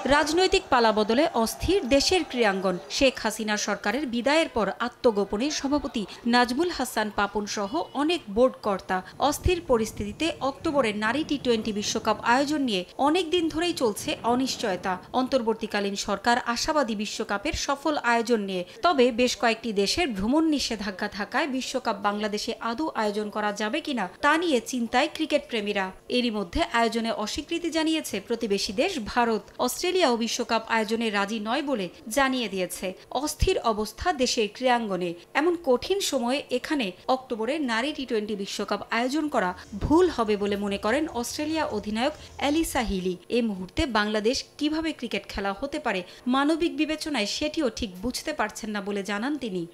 রাজনৈতিক পালাবদলে অস্থির দেশের ক্রীড়াঙ্গন। শেখ হাসিনা সরকারের বিদায়ের পর আত্মগোপনে সভাপতি নাজমুল হাসান পাপন সহ অনেক বোর্ড কর্তা অস্থির পরিস্থিতিতে অক্টোবরে নারী টি-20 বিশ্বকাপ আয়োজন নিয়ে অনেক দিন ধরেই চলছে অনিশ্চয়তা। অন্তর্বর্তীকালীন সরকার আশাবাদী বিশ্বকাপের সফল আয়োজন নিয়ে, তবে বেশ কয়েকটি দেশের ভ্রমণ নিষেধাজ্ঞা থাকায় বিশ্বকাপ বাংলাদেশে আদৌ আয়োজন করা যাবে কিনা তা নিয়ে চিন্তায় ক্রিকেট প্রেমীরা। এরই মধ্যে আয়োজনে অস্বীকৃতি জানিয়েছে প্রতিবেশী দেশ ভারত। অস্ট্রেলিয়াও বিশ্বকাপ আয়োজনে রাজি নয় বলে জানিয়ে দিয়েছে। অস্থির অবস্থা দেশের ক্রীড়াঙ্গনে। এমন কঠিন সময়ে এখানে অক্টোবরে নারী টি-20 বিশ্বকাপ আয়োজন করা ভুল হবে বলে মনে করেন অস্ট্রেলিয়া অধিনায়ক অ্যালিসা হিলি। এই মুহূর্তে বাংলাদেশ কিভাবে ক্রিকেট খেলা হতে পারে মানবিক বিবেচনায় সেটিও ঠিক বুঝতে পারছেন না বলে জানান তিনি।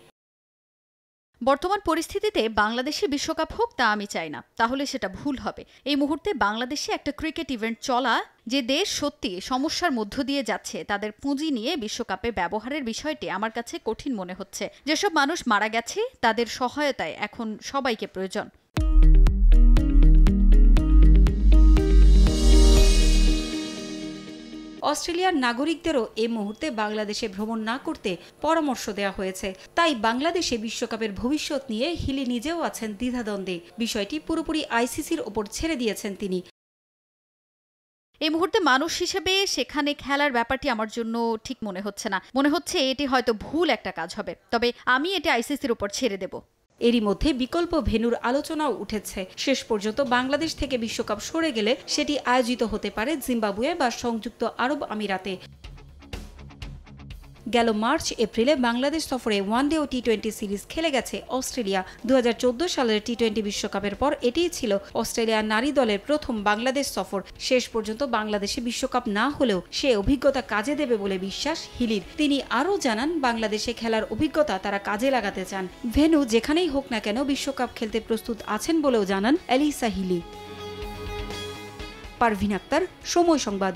বর্তমান পরিস্থিতিতে বাংলাদেশে বিশ্বকাপ হোক তা আমি চাই না, তাহলে সেটা ভুল হবে। এই মুহূর্তে বাংলাদেশে একটা ক্রিকেট ইভেন্ট চলা, যে দেশ সত্যি সমস্যার মধ্য দিয়ে যাচ্ছে, তাদের পুঁজি নিয়ে বিশ্বকাপে ব্যবহারের বিষয়টি আমার কাছে কঠিন মনে হচ্ছে। যেসব মানুষ মারা গেছে তাদের সহায়তায় এখন সবাইকে প্রয়োজন। অস্ট্রেলিয়ার নাগরিকদেরও এ মুহূর্তে বাংলাদেশে ভ্রমণ না করতে পরামর্শ দেওয়া হয়েছে। তাই বাংলাদেশে বিশ্বকাপের ভবিষ্যৎ নিয়ে হিলি নিজেও আছেন দ্বিধাদ্বন্দ্বে। বিষয়টি পুরোপুরি আইসিসির ওপর ছেড়ে দিয়েছেন তিনি। এই মুহূর্তে মানুষ হিসেবে সেখানে খেলার ব্যাপারটি আমার জন্য ঠিক মনে হচ্ছে না। মনে হচ্ছে এটি হয়তো ভুল একটা কাজ হবে, তবে আমি এটি আইসিসির উপর ছেড়ে দেব। এরই মধ্যে বিকল্প ভেন্যুর আলোচনাও উঠেছে। শেষ পর্যন্ত বাংলাদেশ থেকে বিশ্বকাপ সরে গেলে সেটি আয়োজিত হতে পারে জিম্বাবুয়ে বা সংযুক্ত আরব আমিরাতে। গেল মার্চ এপ্রিলে বাংলাদেশ সফরে ওয়ানডে ও টি-20 সিরিজ খেলে গেছে অস্ট্রেলিয়া। 2014 সালের টি-20 বিশ্বকাপের পর এটিই ছিল অস্ট্রেলিয়ার নারী দলের প্রথম বাংলাদেশ সফর। শেষ পর্যন্ত বাংলাদেশে বিশ্বকাপ না হলেও সে অভিজ্ঞতা কাজে দেবে বলে বিশ্বাস হিলির। তিনি আরও জানান, বাংলাদেশে খেলার অভিজ্ঞতা তারা কাজে লাগাতে চান। ভেন্যু যেখানেই হোক না কেন বিশ্বকাপ খেলতে প্রস্তুত আছেন বলেও জানান অ্যালিসা হিলি। পারভিন আক্তার, সময় সংবাদ।